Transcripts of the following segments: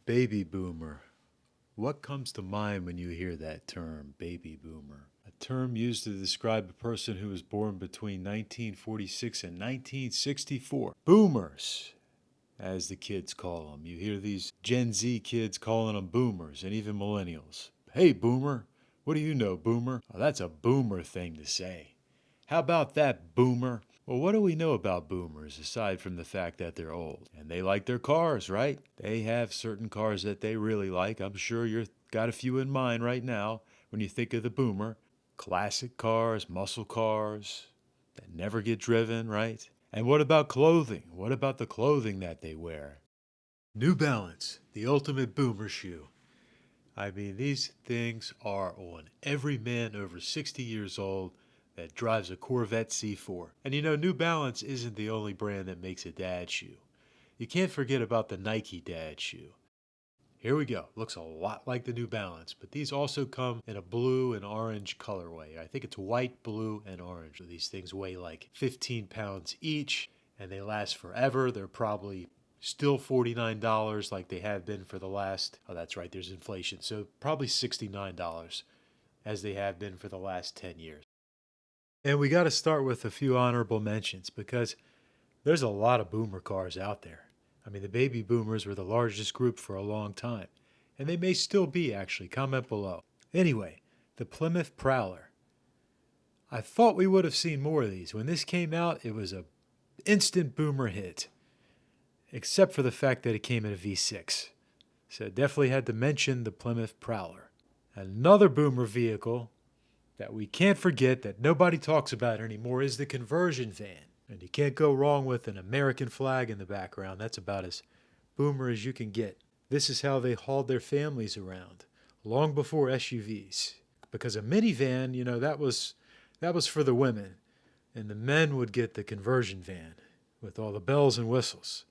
Baby boomer. What comes to mind when you hear that term, baby boomer? A term used to describe a person who was born between 1946 and 1964. Boomers, as the kids call them. You hear these Gen Z kids calling them boomers, and even millennials. Hey, boomer. What do you know, boomer? Oh, that's a boomer thing to say. How about that, boomer? Well, what do we know about boomers aside from the fact that they're old? And they like their cars, right? They have certain cars that they really like. I'm sure you've got a few in mind right now when you think of the boomer. Classic cars, muscle cars that never get driven, right? And what about clothing? What about the clothing that they wear? New Balance, the ultimate boomer shoe. I mean, these things are on every man over 60 years old that drives a Corvette C4. And you know, New Balance isn't the only brand that makes a dad shoe. You can't forget about the Nike dad shoe. Here we go. Looks a lot like the New Balance, but these also come in a blue and orange colorway. I think it's white, blue, and orange. These things weigh like 15 pounds each, and they last forever. They're probably still $49 like they have been for the last, oh, that's right, there's inflation. So probably $69 as they have been for the last 10 years. And we got to start with a few honorable mentions because there's a lot of boomer cars out there. I mean, the baby boomers were the largest group for a long time, and they may still be, actually. Comment below. Anyway, the Plymouth Prowler. I thought we would have seen more of these. When this came out, it was an instant boomer hit, except for the fact that it came in a V6. So definitely had to mention the Plymouth Prowler. Another boomer vehicle that we can't forget that nobody talks about anymore is the conversion van. And you can't go wrong with an American flag in the background. That's about as boomer as you can get. This is how they hauled their families around, long before SUVs. Because a minivan, you know, that was for the women. And the men would get the conversion van with all the bells and whistles.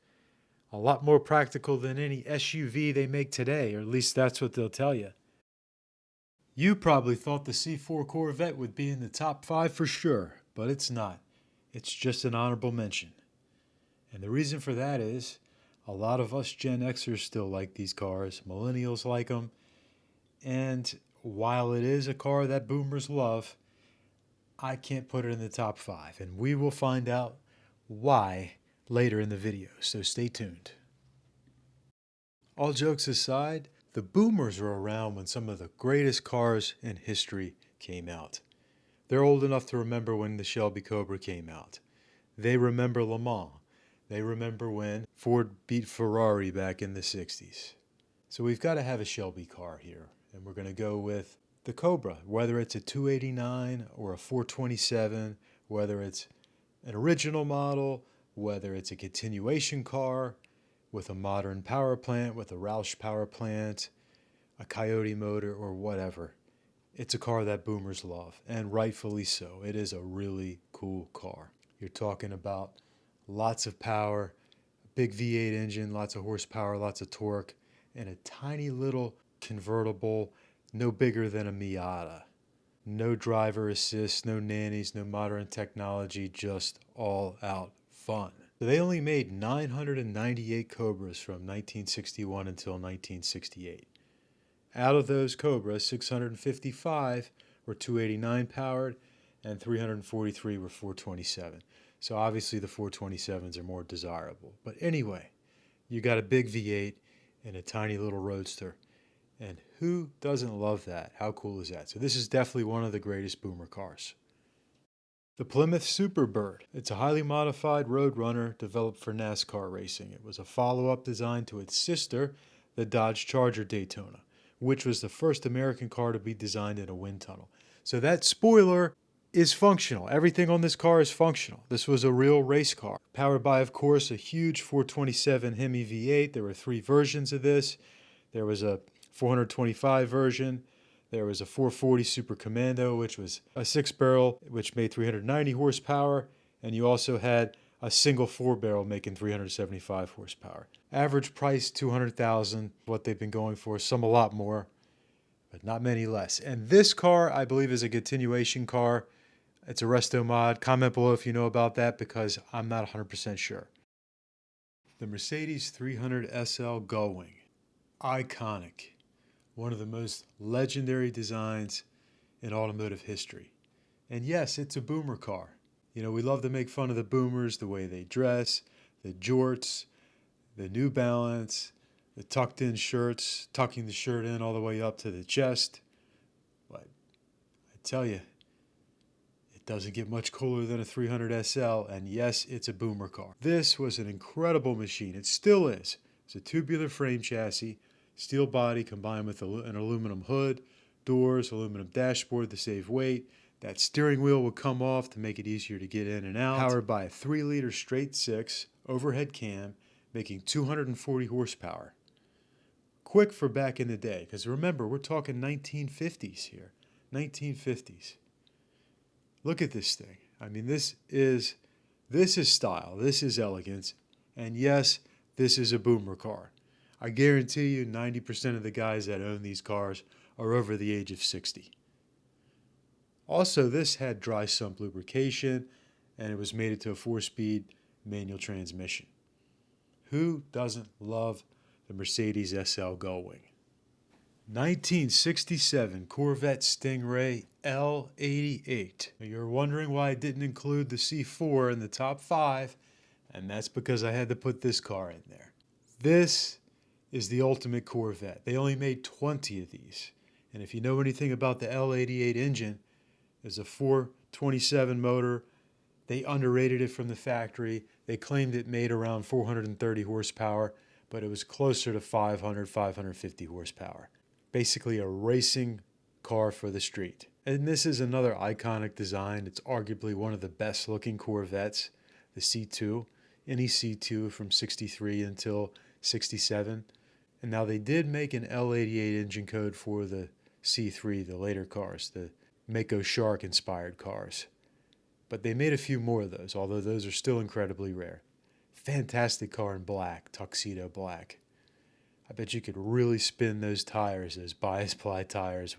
A lot more practical than any SUV they make today, or at least that's what they'll tell you. You probably thought the C4 Corvette would be in the top 5 for sure, but it's not. It's just an honorable mention. And the reason for that is a lot of us Gen Xers still like these cars. Millennials like them. And while it is a car that boomers love, I can't put it in the top 5. And we will find out why later in the video, so stay tuned. All jokes aside, the boomers were around when some of the greatest cars in history came out. They're old enough to remember when the Shelby Cobra came out. They remember Le Mans. They remember when Ford beat Ferrari back in the 60s. So we've got to have a Shelby car here. And we're going to go with the Cobra, whether it's a 289 or a 427, whether it's an original model, whether it's a continuation car with a modern power plant, with a Roush power plant, a Coyote motor, or whatever. It's a car that boomers love, and rightfully so. It is a really cool car. You're talking about lots of power, a big V8 engine, lots of horsepower, lots of torque, and a tiny little convertible, no bigger than a Miata. No driver assist, no nannies, no modern technology, just all out fun. So they only made 998 Cobras from 1961 until 1968. Out of those Cobras, 655 were 289 powered and 343 were 427. So obviously the 427s are more desirable. But anyway, you got a big V8 and a tiny little roadster. And who doesn't love that? How cool is that? So this is definitely one of the greatest boomer cars. The Plymouth Superbird. It's a highly modified roadrunner developed for NASCAR racing. It was a follow-up design to its sister, the Dodge Charger Daytona, which was the first American car to be designed in a wind tunnel. So that spoiler is functional. Everything on this car is functional. This was a real race car. Powered by, of course, a huge 427 Hemi V8. There were 3 versions of this. There was a 425 version. There was a 440 Super Commando, which was a 6-barrel, which made 390 horsepower. And you also had a single 4-barrel making 375 horsepower. Average price, $200,000, what they've been going for. Some a lot more, but not many less. And this car, I believe, is a continuation car. It's a resto mod. Comment below if you know about that, because I'm not 100% sure. The Mercedes 300 SL Gullwing. iconic. One of the most legendary designs in automotive history. And yes, it's a boomer car. You know, we love to make fun of the boomers, the way they dress, the jorts, the New Balance, the tucked in shirts, tucking the shirt in all the way up to the chest. But I tell you, it doesn't get much cooler than a 300 SL, and yes, it's a boomer car. This was an incredible machine. It still is. It's a tubular frame chassis, steel body combined with an aluminum hood, doors, aluminum dashboard to save weight. That steering wheel would come off to make it easier to get in and out. Powered by a 3-liter straight 6 overhead cam, making 240 horsepower. Quick for back in the day, because remember, we're talking 1950s here. 1950s. Look at this thing. I mean, this is style. This is elegance. And yes, this is a boomer car. I guarantee you 90% of the guys that own these cars are over the age of 60. Also, this had dry sump lubrication, and it was mated to a 4-speed manual transmission. Who doesn't love the Mercedes SL Gullwing? 1967 Corvette Stingray L88. Now, you're wondering why I didn't include the C4 in the top 5, and that's because I had to put this car in there. This is the ultimate Corvette. They only made 20 of these. And if you know anything about the L88 engine, there's a 427 motor. They underrated it from the factory. They claimed it made around 430 horsepower, but it was closer to 500, 550 horsepower. Basically a racing car for the street. And this is another iconic design. It's arguably one of the best looking Corvettes, the C2. Any C2 from 63 until 67. And now they did make an L88 engine code for the C3, the later cars, the Mako Shark inspired cars. But they made a few more of those, although those are still incredibly rare. Fantastic car in black, tuxedo black. I bet you could really spin those tires, those bias ply tires.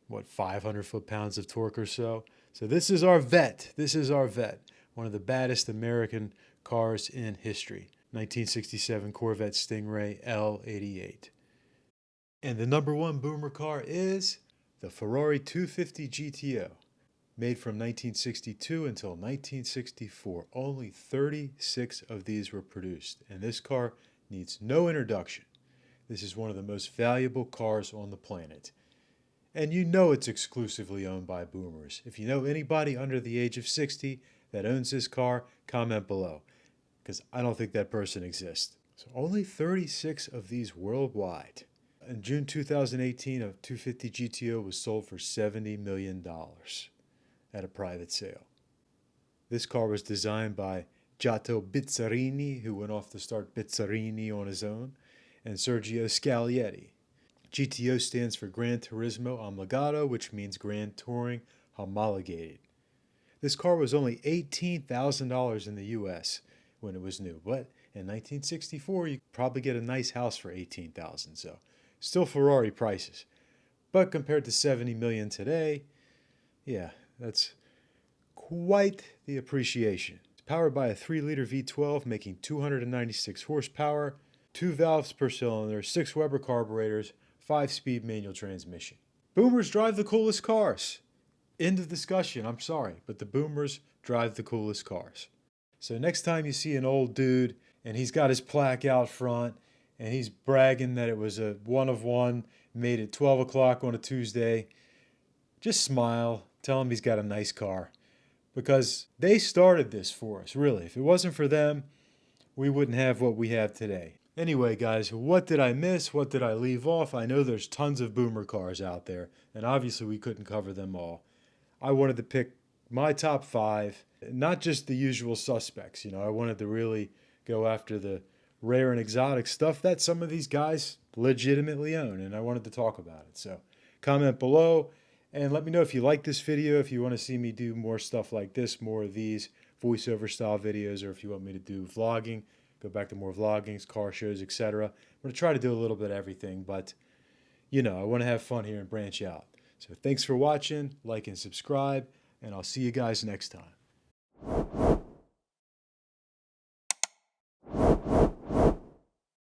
What, 500 foot-pounds of torque or so? So this is our vet. This is our vet. One of the baddest American cars in history. 1967 Corvette Stingray L88. And the number one boomer car is the Ferrari 250 GTO. Made from 1962 until 1964. Only 36 of these were produced. And this car needs no introduction. This is one of the most valuable cars on the planet. And you know it's exclusively owned by boomers. If you know anybody under the age of 60 that owns this car, comment below, because I don't think that person exists. So only 36 of these worldwide. In June 2018, a 250 GTO was sold for $70 million at a private sale. This car was designed by Giotto Bizzarini, who went off to start Bizzarini on his own, and Sergio Scaglietti. GTO stands for Gran Turismo Omologato, which means Grand Touring Homologated. This car was only $18,000 in the US when it was new, but in 1964 you could probably get a nice house for $18,000, so still Ferrari prices. But compared to $70 million today, yeah, that's quite the appreciation. It's powered by a 3-liter V12 making 296 horsepower, 2 valves per cylinder, 6 Weber carburetors, 5-speed manual transmission. Boomers drive the coolest cars. End of discussion, I'm sorry, but the boomers drive the coolest cars. So next time you see an old dude and he's got his plaque out front and he's bragging that it was a one of one, made at 12 o'clock on a Tuesday, just smile, tell him he's got a nice car. Because they started this for us, really. If it wasn't for them, we wouldn't have what we have today. Anyway, guys, what did I miss? What did I leave off? I know there's tons of boomer cars out there, and obviously we couldn't cover them all. I wanted to pick my top 5, not just the usual suspects. You know, I wanted to really go after the rare and exotic stuff that some of these guys legitimately own, and I wanted to talk about it. So comment below and let me know if you like this video, if you want to see me do more stuff like this, more of these voiceover style videos, or if you want me to do vlogging, go back to more vloggings, car shows, etc. I'm going to try to do a little bit of everything, but you know, I want to have fun here and branch out. So thanks for watching, like and subscribe, and I'll see you guys next time.